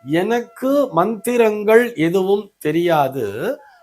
எனக்கு மந்திரங்கள் எதுவும் தெரியாது.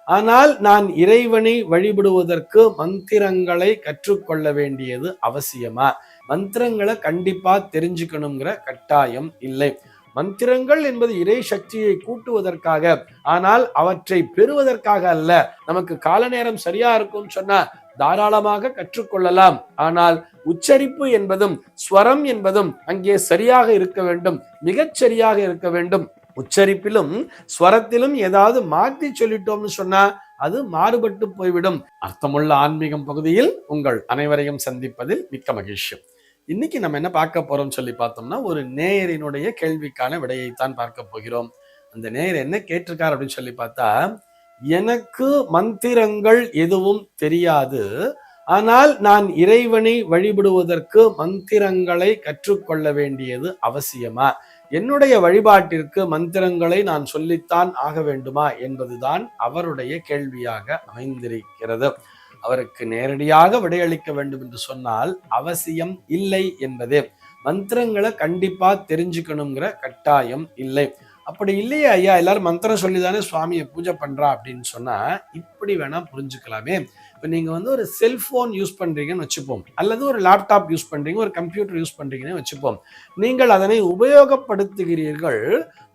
ஆனால் நான் இறைவனை வழிபடுவதற்கு மந்திரங்களை கற்றுக்கொள்ள வேண்டியது அவசியமா? மந்திரங்களை கண்டிப்பா தெரிஞ்சுக்கணுங்கிற கட்டாயம் இல்லை. மந்திரங்கள் என்பது இறை சக்தியை கூட்டுவதற்காக, ஆனால் அவற்றை பெறுவதற்காக அல்ல. நமக்கு கால நேரம் சரியா இருக்கும்னு சொன்னா தாராளமாக கற்றுக்கொள்ளலாம். ஆனால் உச்சரிப்பு என்பதும் ஸ்வரம் என்பதும் அங்கே சரியாக இருக்க வேண்டும், மிகச் சரியாக இருக்க வேண்டும். உச்சரிப்பிலும் ஸ்வரத்திலும் ஏதாவது மாற்றி சொல்லிட்டோம்னு சொன்னா அது மாறுபட்டு போய்விடும். அர்த்தமுள்ள ஆன்மீகம் பகுதியில் உங்கள் அனைவரையும் சந்திப்பதில் மிக்க மகிழ்ச்சி. இன்னைக்கு நம்ம என்ன பார்க்க போறோம் சொல்லி பார்த்தோம்னா, ஒரு நேயரினுடைய கேள்விக்கான விடையைத்தான் பார்க்க போகிறோம். அந்த நேயர் என்ன கேட்டிருக்கார் அப்படின்னு சொல்லி பார்த்தா, எனக்கு மந்திரங்கள் எதுவும் தெரியாது, ஆனால் நான் இறைவனை வழிபடுவதற்கு மந்திரங்களை கற்றுக்கொள்ள வேண்டியது அவசியமா? என்னுடைய வழிபாட்டிற்கு மந்திரங்களை நான் சொல்லித்தான் ஆக வேண்டுமா என்பதுதான் அவருடைய கேள்வியாக அமைந்திருக்கிறது. அவருக்கு நேரடியாக விடையளிக்க வேண்டும் என்று சொன்னால் அவசியம் இல்லை என்பதே. மந்திரங்களை கண்டிப்பா தெரிஞ்சுக்கணுங்கிற கட்டாயம் இல்லை. அப்படி இல்லையா ஐயா, எல்லாரும் மந்திரம் சொல்லிதானே சுவாமியை பூஜை பண்றா அப்படின்னு சொன்னா இப்படி வேணா புரிஞ்சுக்கலாமே. இப்போ நீங்க ஒரு செல்போன் யூஸ் பண்றீங்கன்னு வச்சுப்போம், அல்லது ஒரு லேப்டாப் யூஸ் பண்றீங்க, ஒரு கம்ப்யூட்டர் யூஸ் பண்றீங்கன்னு வச்சுப்போம். நீங்கள் அதனை உபயோகப்படுத்துகிறீர்கள்,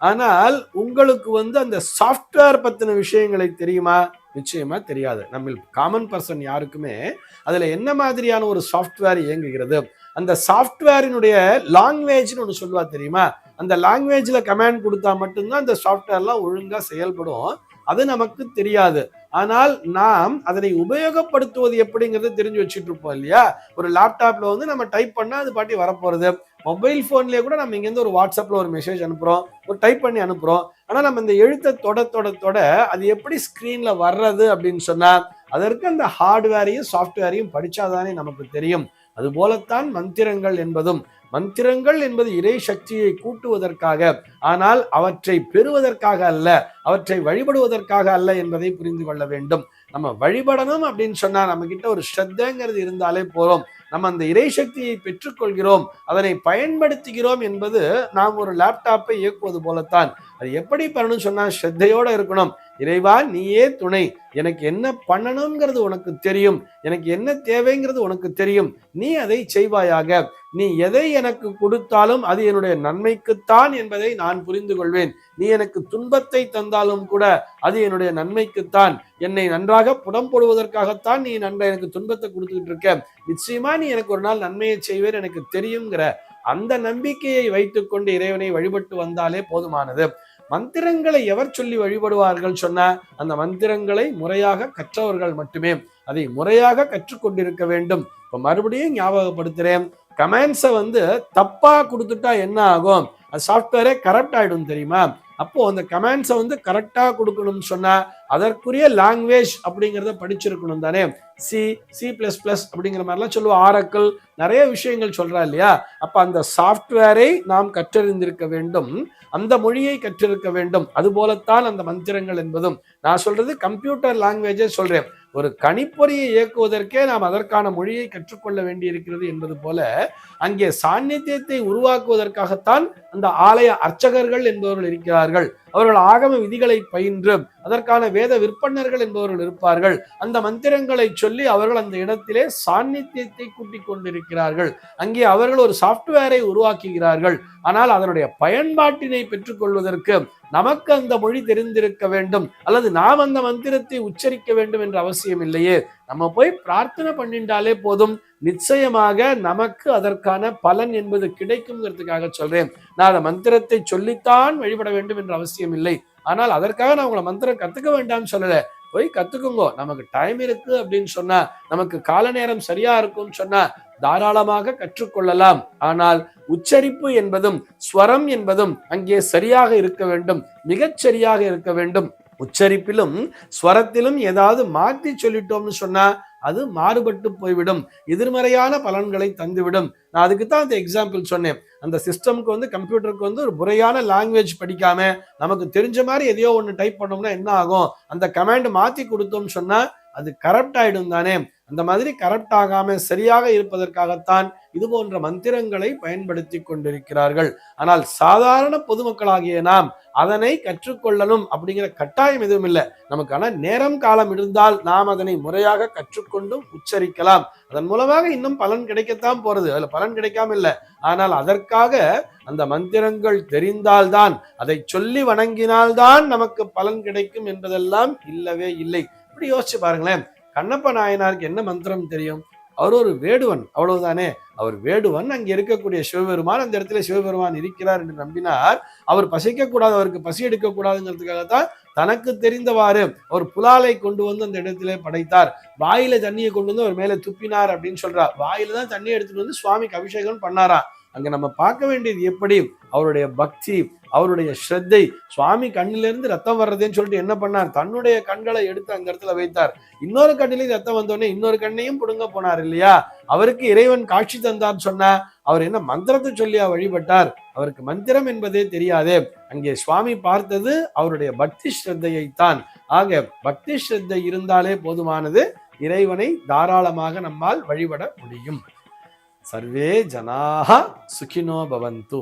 ஆனால் உங்களுக்கு அந்த சாஃப்ட்வேர் பத்தின விஷயங்களை தெரியுமா? நிச்சயமா தெரியாது. நம்ம காமன் பர்சன் யாருக்குமே அதுல என்ன மாதிரியான ஒரு சாஃப்ட்வேர் இயங்குகிறது, அந்த சாஃப்ட்வேரினுடைய லாங்குவேஜ்னு ஒன்று சொல்லுவா தெரியுமா? அந்த லாங்குவேஜ்ல கமாண்ட் கொடுத்தா மட்டும்தான் அந்த சாஃப்ட்வேர்லாம் ஒழுங்கா செயல்படும். அது நமக்கு தெரியாது. ஆனால் நாம் அதனை உபயோகப்படுத்துவது எப்படிங்கிறது தெரிஞ்சு வச்சுட்டு இருப்போம் இல்லையா? ஒரு லேப்டாப்ல நம்ம டைப் பண்ணா அது பாட்டி வரப்போறது. மொபைல் போன்லயே கூட நம்ம இங்கேருந்து ஒரு வாட்ஸ்அப்ல ஒரு மெசேஜ் அனுப்புறோம், ஒரு டைப் பண்ணி அனுப்புறோம். ஆனா நம்ம இந்த எழுத்தை தொட அது எப்படி ஸ்கிரீன்ல வர்றது அப்படின்னு சொன்னா அதற்கு அந்த ஹார்ட்வேரையும் சாஃப்ட்வேரையும் படிச்சாதானே நமக்கு தெரியும். அது போலத்தான் மந்திரங்கள் என்பதும். மந்திரங்கள் என்பது இறை சக்தியை கூட்டுவதற்காக, ஆனால் அவற்றை பெறுவதற்காக அல்ல, அவற்றை வழிபடுவதற்காக அல்ல என்பதை புரிந்து கொள்ள வேண்டும். நம்ம வழிபடணும் அப்படின்னு சொன்னா நம்ம கிட்ட ஒரு ஸ்ரத்தைங்கிறது இருந்தாலே போறோம். நம்ம அந்த இறை சக்தியை பெற்றுக்கொள்கிறோம், அதனை பயன்படுத்துகிறோம் என்பது நாம் ஒரு லேப்டாப்பை இயக்குவது போலத்தான். அது எப்படி பண்ணணும்னு சொன்னா ஸ்ரத்தையோட இருக்கணும். இறைவா நீயே துணை, எனக்கு என்ன பண்ணணுங்கிறது உனக்கு தெரியும், எனக்கு என்ன தேவைங்கிறது உனக்கு தெரியும், நீ அதை செய்வாயாக. நீ எதை எனக்கு கொடுத்தாலும் அது என்னுடைய நன்மைக்குத்தான் என்பதை நான் புரிந்து கொள்வேன். நீ எனக்கு துன்பத்தை தந்தாலும் கூட அது என்னுடைய நன்மைக்குத்தான். என்னை நன்றாக புடம் போடுவதற்காகத்தான் நீ எனக்கு துன்பத்தை கொடுத்துக்கிட்டு இருக்க. நிச்சயமா நீ எனக்கு ஒரு நாள் நன்மையை செய்வேன் எனக்கு தெரியுங்கிற அந்த நம்பிக்கையை வைத்துக்கொண்டு இறைவனை வழிபட்டு வந்தாலே போதுமானது. மந்திரங்களை எவர் சொல்லி வழிபடுவார்கள் சொன்னா அந்த மந்திரங்களை முறையாக கற்றவர்கள் மட்டுமே. அதை முறையாக கற்றுக்கொண்டிருக்க வேண்டும். இப்ப மறுபடியும் ஞாபகப்படுத்துறேன், கமெண்ட்ஸை தப்பா கொடுத்துட்டா என்ன ஆகும்? அது சாஃப்ட்வேரே கரெக்ட் ஆயிடும் தெரியுமா? அப்போ அந்த கமெண்ட்ஸை கரெக்டா கொடுக்கணும்னு சொன்னா அதற்குரிய லாங்குவேஜ் அப்படிங்கிறத படிச்சிருக்கணும் தானே. சி பிளஸ் பிளஸ் அப்படிங்கிற மாதிரிலாம் சொல்லுவோம், ஆரக்கிள் நிறைய விஷயங்கள் சொல்றா இல்லையா? அப்ப அந்த சாஃப்ட்வேரை நாம் கற்றறிந்திருக்க வேண்டும், அந்த மொழியை கற்றிருக்க வேண்டும். அது போலத்தான் அந்த மந்திரங்கள் என்பதும். நான் சொல்றது கம்ப்யூட்டர் லாங்குவேஜே சொல்றேன். ஒரு கணிப்பொறியை இயக்குவதற்கே நாம் அதற்கான மொழியை கற்றுக்கொள்ள வேண்டி இருக்கிறது என்பது போல அங்கே சாநித்தியத்தை உருவாக்குவதற்காகத்தான் அந்த ஆலய அர்ச்சகர்கள் என்பவர்கள் இருக்கிறார்கள். அவர்கள் ஆகம விதிகளை பயின்று அதற்கான வேத விற்பன்னர்கள் என்பவர்கள் இருப்பார்கள். அந்த மந்திரங்களை சொல்லி அவர்கள் அந்த இடத்திலே சாநித்தியத்தை கூட்டிக் கொண்டிருக்கிறார்கள். அங்கே அவர்கள் ஒரு சாஃப்ட்வேரை உருவாக்குகிறார்கள். ஆனால் அதனுடைய பயன்பாட்டினை பெற்றுக் கொள்வதற்கு நமக்கு அந்த மொழி தெரிந்திருக்க வேண்டும், அல்லது நாம் அந்த மந்திரத்தை உச்சரிக்க வேண்டும் என்ற அவசியம் இல்லையே. நம்ம போய் பிரார்த்தனை பண்ணிட்டாலே போதும், நிச்சயமாக நமக்கு அதற்கான பலன் என்பது கிடைக்கும்ங்கிறதுக்காக சொல்றேன். நான் அந்த மந்திரத்தை சொல்லித்தான் வழிபட வேண்டும் என்ற அவசியம் இல்லை. ஆனால் அதற்காக நான் உங்களை மந்திரம் கத்துக்க வேண்டாம்னு சொல்லல, போய் கத்துக்குங்கோ. நமக்கு டைம் இருக்கு அப்படின்னு சொன்னா, நமக்கு கால நேரம் சரியா இருக்கும்னு சொன்னா தாராளமாக கற்றுக்கொள்ளலாம். ஆனால் உச்சரிப்பு என்பதும் ஸ்வரம் என்பதும் அங்கே சரியாக இருக்க வேண்டும், மிகச் சரியாக இருக்க வேண்டும். உச்சரிப்பிலும் ஸ்வரத்திலும் ஏதாவது மாற்றி சொல்லிட்டோம்னு சொன்னா அது மாறுபட்டு போய்விடும், எதிர்மறையான பலன்களை தந்துவிடும். நான் அதுக்கு தான் அந்த எக்ஸாம்பிள் சொன்னேன். அந்த சிஸ்டம்க்கு கம்ப்யூட்டருக்கு ஒரு முறையான லாங்குவேஜ் படிக்காம நமக்கு தெரிஞ்ச மாதிரி எதையோ ஒன்று டைப் பண்ணோம்னா என்ன ஆகும்? அந்த கமாண்ட் மாற்றி கொடுத்தோம்னு சொன்னா அது கரப்ட் ஆயிடும் தானே. அந்த மாதிரி கரப்ட் ஆகாம சரியாக இருப்பதற்காகத்தான் இது போன்ற மந்திரங்களை பயன்படுத்தி கொண்டிருக்கிறார்கள். ஆனால் சாதாரண பொதுமக்களாகிய நாம் அதனை கற்றுக்கொள்ளணும் அப்படிங்கிற கட்டாயம் எதுவும் இல்லை. நமக்கான நேரம் காலம் இருந்தால் நாம் அதனை முறையாக கற்றுக்கொண்டும் உச்சரிக்கலாம். அதன் மூலமாக இன்னும் பலன் கிடைக்கத்தான் போறது, அதுல பலன் கிடைக்காம இல்லை. ஆனால் அதற்காக அந்த மந்திரங்கள் தெரிந்தால்தான், அதை சொல்லி வணங்கினால்தான் நமக்கு பலன் கிடைக்கும் என்பதெல்லாம் இல்லவே இல்லை. இப்படி யோசிச்சு பாருங்களேன், கண்ணப்ப நாயனாருக்கு என்ன மந்திரம் தெரியும்? அவர் ஒரு வேடுவன், அவ்வளவுதானே. அவர் வேடுவன், அங்க இருக்கக்கூடிய சிவபெருமான், அந்த இடத்துல சிவபெருமான் இருக்கிறார் என்று நம்பினார். அவர் பசிக்க கூடாது, அவருக்கு பசி எடுக்க கூடாதுங்கிறதுக்காகத்தான் தனக்கு தெரிந்தவாறு ஒரு புலாலை கொண்டு வந்து அந்த இடத்திலே படைத்தார். வாயில தண்ணியை கொண்டு வந்து அவர் மேல துப்பினார் அப்படின்னு சொல்றார். வாயில தான் தண்ணியை எடுத்துட்டு வந்து சுவாமிக்கு அபிஷேகம் பண்ணாரா. அங்க நம்ம பார்க்க வேண்டியது எப்படி அவருடைய பக்தி, அவருடைய ஸ்ரத்தை. சுவாமி கண்ணிலிருந்து ரத்தம் வர்றதுன்னு சொல்லிட்டு என்ன பண்ணார்? தன்னுடைய கண்களை எடுத்து அந்த இடத்துல வைத்தார். இன்னொரு கண்ணிலையும் ரத்தம் வந்தோடனே இன்னொரு கண்ணையும் புடுங்க போனார் இல்லையா? அவருக்கு இறைவன் காட்சி தந்தார் சொன்னா அவர் என்ன மந்திரத்தை சொல்லியா வழிபட்டார்? அவருக்கு மந்திரம் என்பதே தெரியாதே. அங்கே சுவாமி பார்த்தது அவருடைய பக்தி ஸ்ரத்தையைத்தான். ஆக பக்தி ஸ்ரத்தை இருந்தாலே போதுமானது, இறைவனை தாராளமாக நம்மால் வழிபட முடியும். சர்வே ஜனாஹ சுகினோ பவந்து.